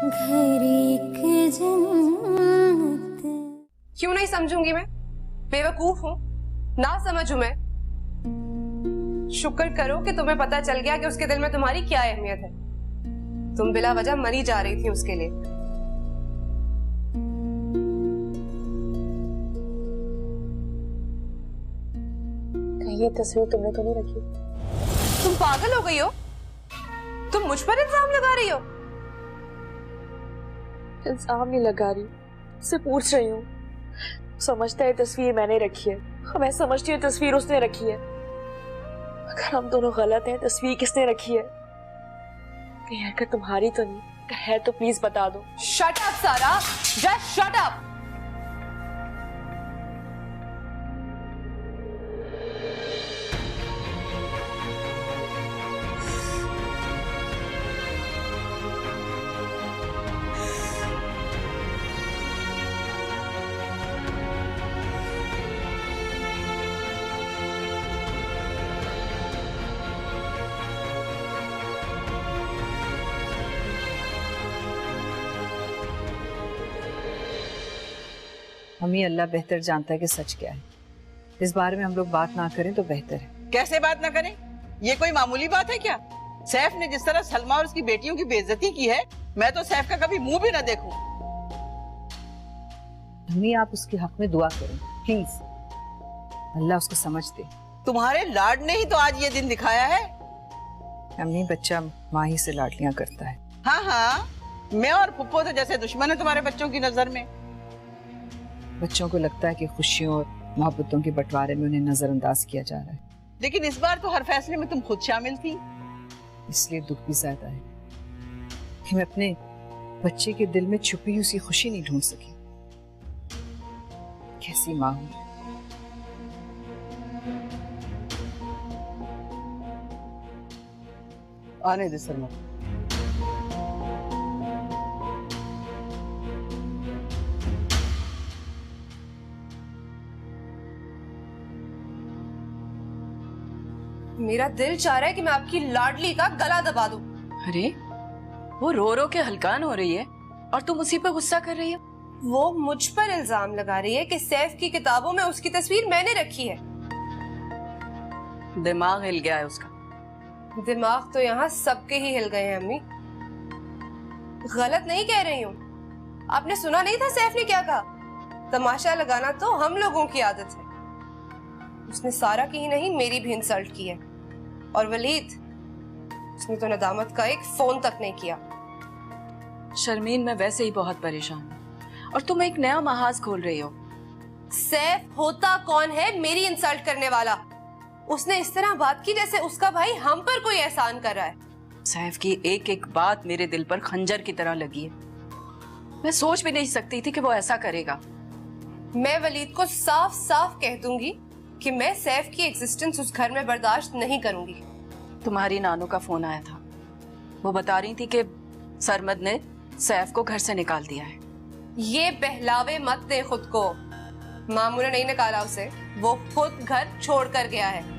घर एक जन्नत। क्यों नहीं समझूंगी मैं? बेवकूफ हूँ? ना समझूं मैं? शुक्र करो कि तुम्हें पता चल गया कि उसके दिल में तुम्हारी क्या अहमियत है। तुम बिला वजह मरी जा रही थी उसके लिए। कहीं ये तस्वीर तुमने तो नहीं रखी? तुम पागल हो गई हो? तुम मुझ पर इल्जाम लगा रही हो? इल्जाम नहीं लगा रही, उससे पूछ रही हूँ। समझता है तस्वीर मैंने रखी है, मैं समझती हूँ तस्वीर उसने रखी है। अगर हम दोनों गलत हैं, तस्वीर किसने रखी है? कहीं हरकत तुम्हारी तो नहीं? अगर है तो प्लीज बता दो। शट अप सारा, जस्ट शट अप। हमें अल्लाह बेहतर जानता है कि सच क्या है। इस बारे में हम लोग बात ना करें तो बेहतर है। कैसे बात ना करें? ये कोई मामूली बात है क्या? सैफ ने जिस तरह सलमा और उसकी बेटियों की बेइज्जती की है, मैं तो सैफ का कभी मुंह भी ना देखूं। हमें आप उसके हक में दुआ करें प्लीज, अल्लाह उसको समझ दे। तुम्हारे लाड ने ही तो आज ये दिन दिखाया है। हमने बच्चा माँ ही से लाडलियां करता है। हाँ हाँ, मैं और पुप्पो तो जैसे दुश्मन है तुम्हारे बच्चों की नजर में। बच्चों को लगता है कि खुशियों और मोहब्बतों के बंटवारे में उन्हें नजरअंदाज किया जा रहा है, लेकिन इस बार तो हर फैसले में तुम खुद शामिल थी। इसलिए दुख भी ज्यादा है कि मैं अपने बच्चे के दिल में छुपी हुई सी खुशी नहीं ढूंढ सकी। कैसी माँ हूं। आने दे सलमा। मेरा दिल चाह रहा है कि मैं आपकी लाडली का गला दबा दूं। अरे वो रो रो के हलकान हो रही है और तुम उसी पे गुस्सा कर रही हो। वो मुझ पर इल्जाम लगा रही है कि सैफ की किताबों में उसकी तस्वीर मैंने रखी है। दिमाग हिल गया है उसका। दिमाग तो यहाँ सबके ही हिल गए हैं अम्मी। गलत नहीं कह रही हूँ। आपने सुना नहीं था सैफ ने क्या कहा? तमाशा लगाना तो हम लोगों की आदत है। उसने सारा की ही नहीं, मेरी भी इंसल्ट की है। और वलीद, उसने तो नदामत का एक फोन तक नहीं किया। शर्मीन, मैं वैसे ही बहुत परेशान हूँ और तुम एक नया महाज खोल रही हो। सैफ होता कौन है मेरी इंसल्ट करने वाला? उसने इस तरह बात की जैसे उसका भाई हम पर कोई एहसान कर रहा है। सैफ की एक एक बात मेरे दिल पर खंजर की तरह लगी है। मैं सोच भी नहीं सकती थी कि वो ऐसा करेगा। मैं वलीद को साफ साफ कह दूंगी कि मैं सैफ की एग्जिस्टेंस उस घर में बर्दाश्त नहीं करूंगी। तुम्हारी नानू का फोन आया था, वो बता रही थी कि सरमद ने सैफ को घर से निकाल दिया है। ये बहलावे मत दे खुद को। मामू ने नहीं निकाला उसे, वो खुद घर छोड़ कर गया है।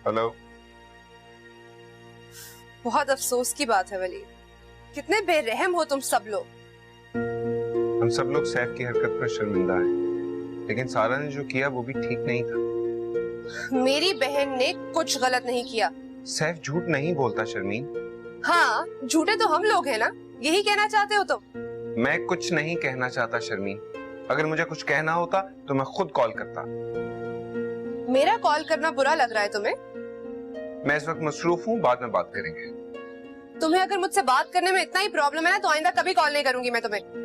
हेलो। बहुत अफसोस की बात है वलीद, कितने बेरहम हो तुम सब लोग। हम सब लोग सैफ की हरकत पर शर्मिंदा हैं, लेकिन सारा ने जो किया वो भी ठीक नहीं था। मेरी बहन ने कुछ गलत नहीं किया। सैफ झूठ नहीं बोलता शर्मीन। हाँ, झूठे तो हम लोग हैं ना, यही कहना चाहते हो तुम? मैं कुछ नहीं कहना चाहता शर्मीन। अगर मुझे कुछ कहना होता तो मैं खुद कॉल करता। मेरा कॉल करना बुरा लग रहा है तुम्हें? मैं इस वक्त मसरूफ हूँ, बाद में बात करेंगे। तुम्हें अगर मुझसे बात करने में इतना ही प्रॉब्लम है ना, तो आइंदा कभी कॉल नहीं करूंगी मैं तुम्हें।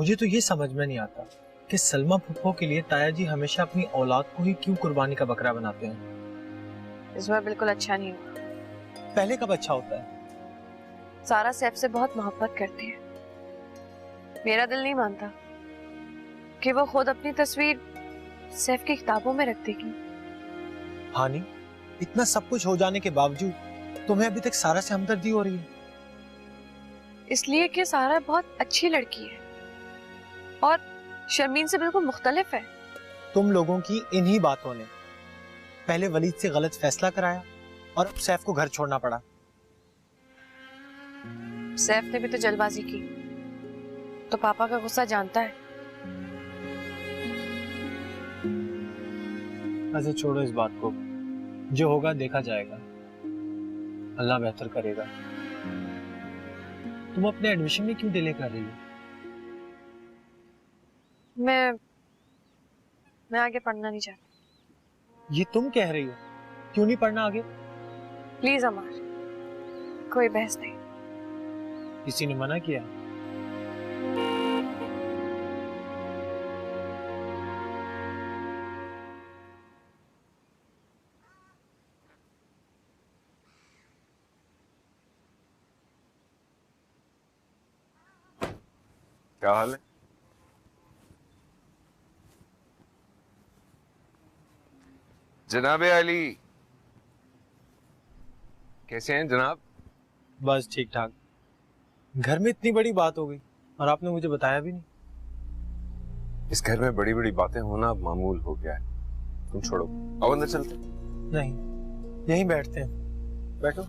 मुझे तो ये समझ में नहीं आता कि सलमा फुप्पो के लिए ताया जी हमेशा अपनी औलाद को ही क्यों कुर्बानी का बकरा बनाते हैं। इस बार बिल्कुल अच्छा नहीं हुआ। पहले कब अच्छा होता है? सारा सैफ से बहुत मोहब्बत करती है। मेरा दिल नहीं मानता कि वो खुद अपनी तस्वीर सैफ की किताबों में रख देगी। हानी, इतना सब कुछ हो जाने के बावजूद तुम्हें अभी तक सारा से हमदर्दी हो रही है? इसलिए कि सारा बहुत अच्छी लड़की है और शर्मीन से बिल्कुल मुख्तलिफ है। तुम लोगों की इन्हीं बातों ने पहले वलीद से गलत फैसला कराया और अब सैफ को घर छोड़ना पड़ा। सैफ ने भी तो जल्दबाजी की, तो पापा का गुस्सा जानता है। ऐसे छोड़ो इस बात को, जो होगा देखा जाएगा, अल्लाह बेहतर करेगा। तुम अपने एडमिशन में क्यों डिले कर रही हो? मैं आगे पढ़ना नहीं चाहती। ये तुम कह रही हो? क्यों नहीं पढ़ना आगे? प्लीज अमर, कोई बहस नहीं। किसी ने मना किया? क्या हाल है? जनाबे अली, कैसे हैं जनाब? बस ठीक ठाक। घर में इतनी बड़ी बात हो गई और आपने मुझे बताया भी नहीं। इस घर में बड़ी बड़ी बातें होना अब मामूल हो गया है। तुम छोड़ो, आओ अंदर चलते। नहीं, यहीं बैठते हैं। बैठो।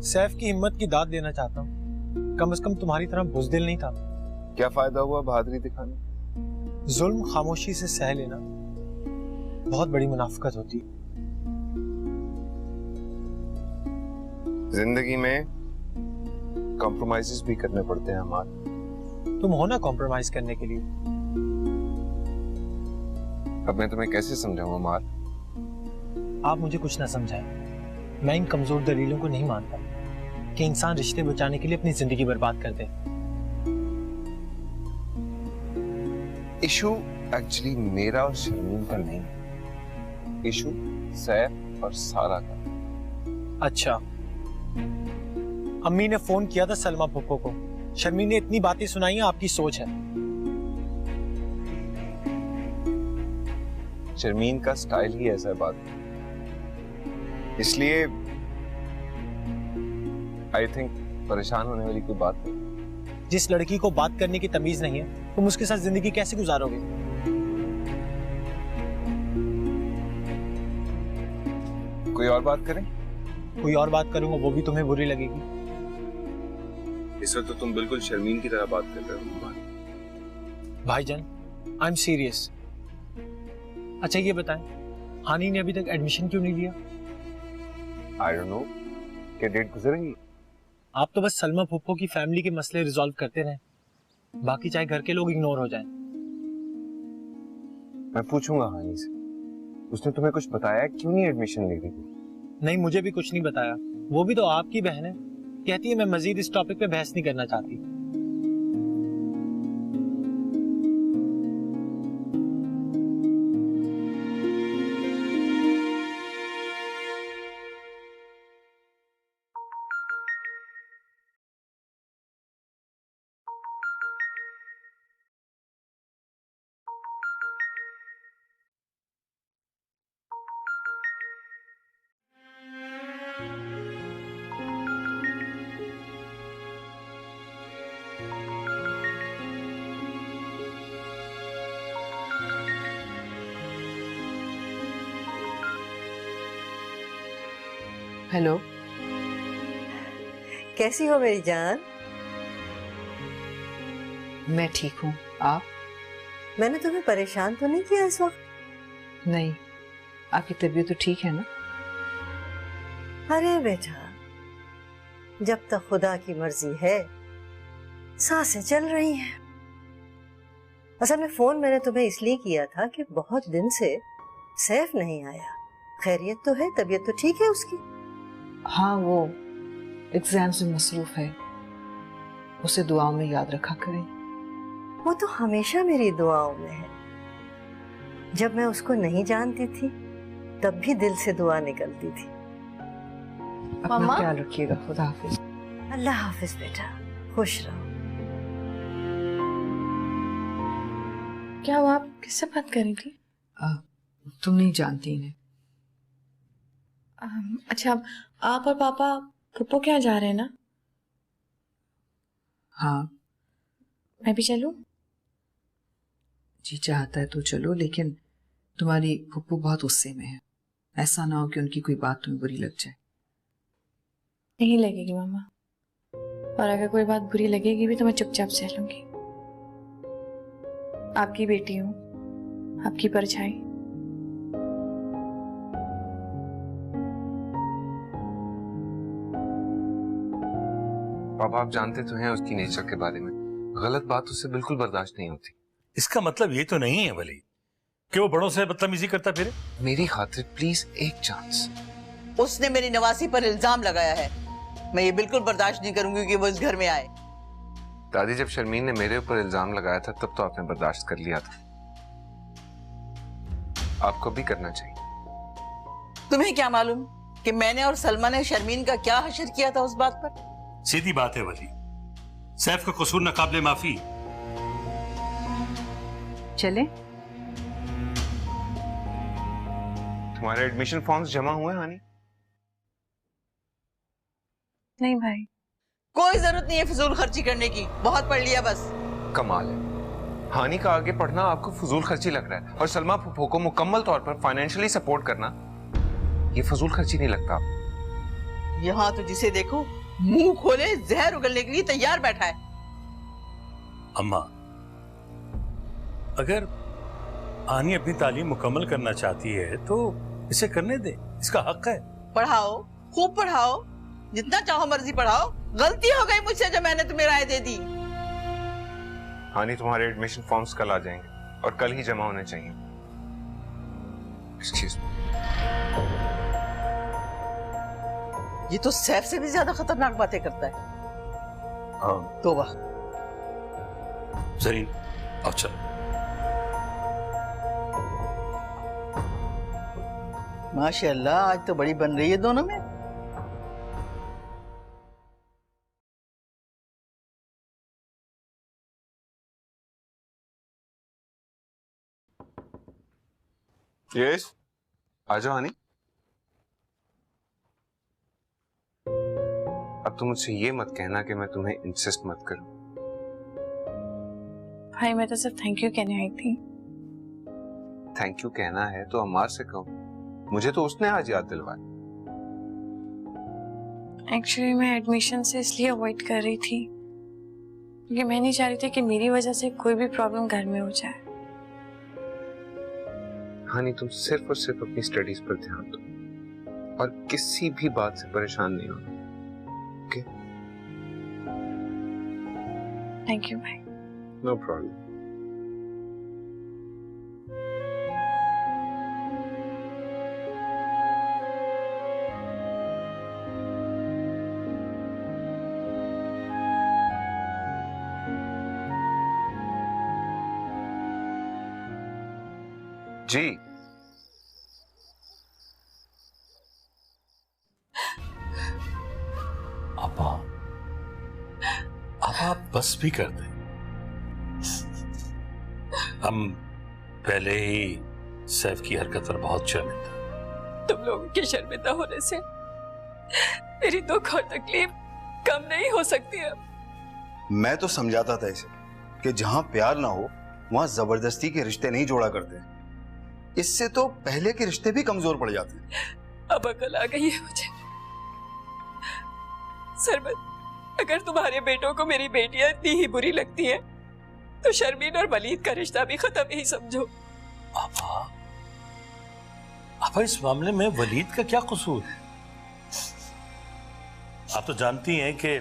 सैफ की हिम्मत की दाद देना चाहता हूँ। कम से कम तुम्हारी तरह बुज़दिल नहीं था। क्या फायदा हुआ बहादुरी दिखाने? जुल्म खामोशी से सह लेना बहुत बड़ी मुनाफिकत होती है। जिंदगी में कॉम्प्रोमाइजेस भी करने पड़ते हैं हमारे। तुम हो ना कॉम्प्रोमाइज करने के लिए। अब मैं तुम्हें कैसे समझाऊं अमार? आप मुझे कुछ ना समझाएं। मैं इन कमजोर दलीलों को नहीं मानता कि इंसान रिश्ते बचाने के लिए अपनी जिंदगी बर्बाद कर दे। इशू एक्चुअली मेरा और शर्मीन का नहीं है। इशू सैफ और सारा का। अच्छा, अम्मी ने फोन किया था सलमा फुप्पो को। शर्मीन ने इतनी बातें सुनाई हैं, आपकी सोच है। शर्मीन का स्टाइल ही ऐसा है बात, इसलिए आई थिंक परेशान होने वाली कोई बात नहीं। जिस लड़की को बात करने की तमीज नहीं है, तुम उसके साथ जिंदगी कैसे गुजारोगे? कोई और बात करें? कोई और बात करूंगा वो भी तुम्हें बुरी लगेगी। इस वक्त तो तुम बिल्कुल शर्मीन की तरह बात कर रहे हो। भाईजान, आई एम सीरियस। अच्छा ये बताएं, हानी ने अभी तक एडमिशन क्यों नहीं लिया? आई डोंट नो, क्या डेट गुजरेगी? आप तो बस सलमा फुप्पो की फैमिली के मसले रिजॉल्व करते रहें, बाकी चाहे घर के लोग इग्नोर हो जाएं। मैं पूछूंगा हानी से, उसने तुम्हें कुछ बताया क्यों नहीं एडमिशन ले रही? नहीं, मुझे भी कुछ नहीं बताया। वो भी तो आपकी बहन है। कहती है मैं मजीद इस टॉपिक पे बहस नहीं करना चाहती। हेलो, कैसी हो मेरी जान? मैं ठीक हूँ। आप? मैंने तुम्हें परेशान तो नहीं किया इस वक्त? नहीं, आपकी तबीयत तो ठीक है ना? अरे बेटा, जब तक खुदा की मर्जी है सांसें चल रही हैं। असल में फोन मैंने तुम्हें इसलिए किया था कि बहुत दिन से सैफ नहीं आया खैरियत तो है, तबीयत तो ठीक है उसकी? हाँ, वो एग्जाम्स में मसरूफ है, उसे दुआओं में याद रखा करें। वो तो हमेशा मेरी दुआओं में है। जब मैं उसको नहीं जानती थी तब भी दिल से दुआ निकलती थी। अपना ख्याल रखिएगा। खुदा हाफिज। अल्लाह हाफिज बेटा, खुश रहो। क्या हुआ, आप किससे बात कर रही थी? तुम नहीं जानती इन्हें। अच्छा, आप और पापा फुप्पो क्या जा रहे हैं ना? हाँ, मैं भी चलूं? जी चाहता है तो चलो, लेकिन तुम्हारी फुप्पू बहुत गुस्से में है। ऐसा ना हो कि उनकी कोई बात तुम्हें बुरी लग जाए। नहीं लगेगी मामा, और अगर कोई बात बुरी लगेगी भी तो मैं चुपचाप सह लूंगी। आपकी बेटी हूँ, आपकी परछाई। पापा, आप जानते तो हैं उसकी नेचर के बारे में। गलत बात उससे बिल्कुल बर्दाश्त नहीं होती। इसका मतलब ये तो नहीं है वली कि वो बड़ों से बदतमीजी करता फिरे। मेरी खातिर प्लीज एक चांस। उसने मेरी नवासी पर इल्जाम लगाया है, मैं ये बिल्कुल बर्दाश्त नहीं करूंगी कि वो इस घर में आए। दादी, जब शर्मीन ने मेरे ऊपर इल्जाम लगाया था तब तो आपने बर्दाश्त कर लिया था, आपको भी करना चाहिए। तुम्हें क्या मालूम कि मैंने और सलमा ने शर्मीन का क्या हशर किया था उस बात पर? सीधी बात है वली, सैफ का कसूर नाकाबिले माफी। चले? तुम्हारे एडमिशन फॉर्म्स जमा हुए हानी? नहीं भाई, कोई जरूरत नहीं है फिजूल खर्ची करने की, बहुत पढ़ लिया बस। कमाल है, हानि का आगे पढ़ना आपको फजूल खर्ची लग रहा है, और सलमा फुफो को मुकम्मल तौर पर फाइनेंशियली सपोर्ट करना ये फजूल खर्ची नहीं लगता। यहाँ तो जिसे देखो मुंह खोले जहर उगलने के लिए तैयार बैठा है। अम्मा, अगर आनी अपनी तालीम मुकम्मल करना चाहती है तो इसे करने दे, इसका हक है। पढ़ाओ, खूब पढ़ाओ, जितना चाहो मर्जी पढ़ाओ। गलती हो गई मुझसे जब मैंने तुम्हें राय दे दी। हानि, तुम्हारे एडमिशन फॉर्म्स कल आ जाएंगे और कल ही जमा होने चाहिए। Excuse me. ये तो सैफ से भी ज्यादा खतरनाक बातें करता है। हाँ तोबा। जरीन, अब चल। माशाल्लाह, आज तो बड़ी बन रही है दोनों में। यस, आ जाओ हानि। अब तुम मुझसे ये मत कहना कि मैं तुम्हें इंसिस्ट मत करूं। भाई मैं तो सिर्फ थैंक यू कहने आई थी। थैंक यू कहना है तो अम्मार से कहो, मुझे तो उसने आज याद दिलवाया। एक्चुअली मैं एडमिशन से इसलिए अवॉइड कर रही थी क्योंकि मैं नहीं चाह रही थी कि मेरी वजह से कोई भी प्रॉब्लम घर में हो जाए। हानि, तुम सिर्फ और सिर्फ अपनी स्टडीज पर ध्यान दो और किसी भी बात से परेशान नहीं होना। ओके? थैंक यू भाई। No problem. जी, अब आप बस भी कर दें। हम पहले ही सैफ की हरकत पर बहुत शर्मिंदा। तुम लोगों के शर्मिंदा होने से मेरी दुख और तकलीफ कम नहीं हो सकती है। मैं तो समझाता था इसे कि जहां प्यार ना हो वहां जबरदस्ती के रिश्ते नहीं जोड़ा करते, इससे तो पहले के रिश्ते भी कमजोर पड़ जाते हैं। अब अकल आ गई है मुझे। सरबत, अगर तुम्हारे बेटों को मेरी बेटियां इतनी ही बुरी लगती हैं, तो शर्मीन और वलीद का रिश्ता भी खत्म ही समझो। अब इस मामले में वलीद का क्या कसूर है? आप तो जानती हैं कि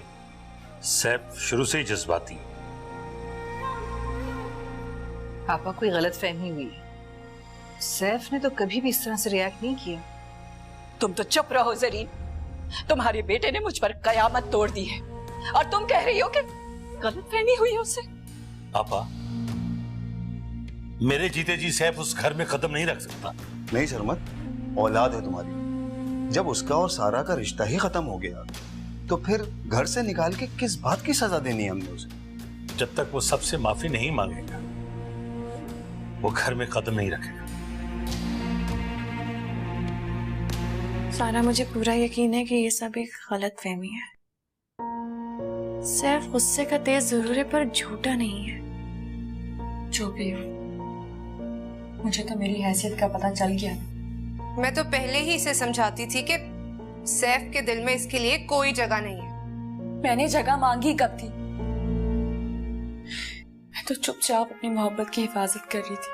सैफ शुरू से ही जज्बाती है। पापा, कोई गलत फहमी हुई है। सैफ ने तो कभी भी इस तरह से रिएक्ट नहीं किया। तुम तो चुप रहो जरीन। तुम्हारे बेटे ने मुझ पर कयामत तोड़ दी है और तुम कह रही हो कि गलतफहमी हुई उसे। पापा, मेरे जीते जी सैफ उस घर में कदम नहीं रख सकता। नहीं सरमत, औलाद है तुम्हारी। जब उसका और सारा का रिश्ता ही खत्म हो गया तो फिर घर से निकाल के किस बात की सजा देनी है हमने उसे? जब तक वो सबसे माफी नहीं मांगेगा वो घर में कदम नहीं रखेगा। सारा, मुझे पूरा यकीन है कि ये सब एक गलत फहमी है। सैफ गुस्से का तेज जरूर है पर झूठा नहीं है। जो भी हो, मुझे तो मेरी हैसियत का पता चल गया। मैं तो पहले ही इसे समझाती थी कि सैफ के दिल में इसके लिए कोई जगह नहीं है। मैंने जगह मांगी कब थी? मैं तो चुपचाप अपनी मोहब्बत की हिफाजत कर रही थी।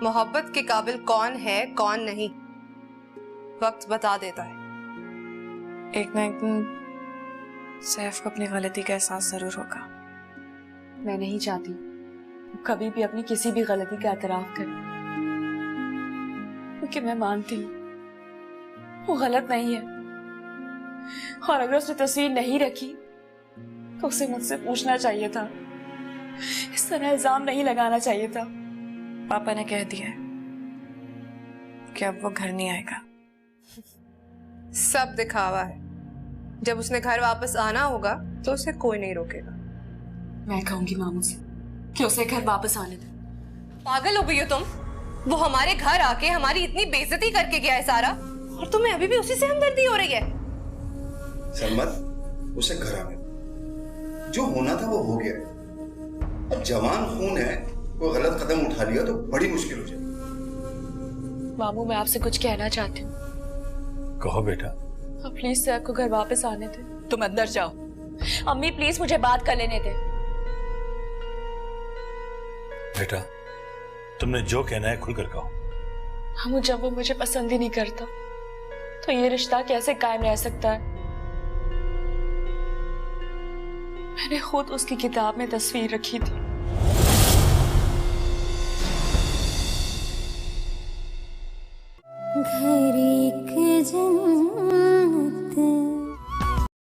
मोहब्बत के काबिल कौन है कौन नहीं वक्त बता देता है। एक ना एक दिन सैफ को अपनी गलती का एहसास जरूर होगा। मैं नहीं चाहती वो कभी भी अपनी किसी भी गलती का एतराफ करे, क्योंकि मैं मानती हूँ वो गलत नहीं है। और अगर उसने तस्वीर नहीं रखी तो उसे मुझसे पूछना चाहिए था। इस तरह इल्जाम नहीं लगाना चाहिए था। पापा ने कह दिया कि अब वो घर नहीं आएगा। सब दिखावा है। जब उसने घर वापस आना होगा तो उसे कोई नहीं रोकेगा। मैं कहूंगी मामू से कि उसे घर वापस आने दे। पागल हो गई हो तुम? वो हमारे घर आके हमारी इतनी बेइज्जती करके गया है सारा, और तुम्हें अभी भी उसी से हमदर्दी हो रही है। सलमत, उसे घर आने दो। जो होना था वो हो गया है। अब जवान खून है, कोई गलत कदम उठा लिया तो बड़ी मुश्किल हो जाएगी। मामू, मैं आपसे कुछ कहना चाहती हूँ। कहो बेटा। आप प्लीज सैफ को घर वापस आने दे। तुम अंदर जाओ। अम्मी प्लीज मुझे बात कर लेने दे। बेटा, तुमने जो कहना है खुलकर कहो। हम जब वो मुझे पसंद ही नहीं करता तो ये रिश्ता कैसे कायम रह सकता है? मैंने खुद उसकी किताब में तस्वीर रखी थी। घर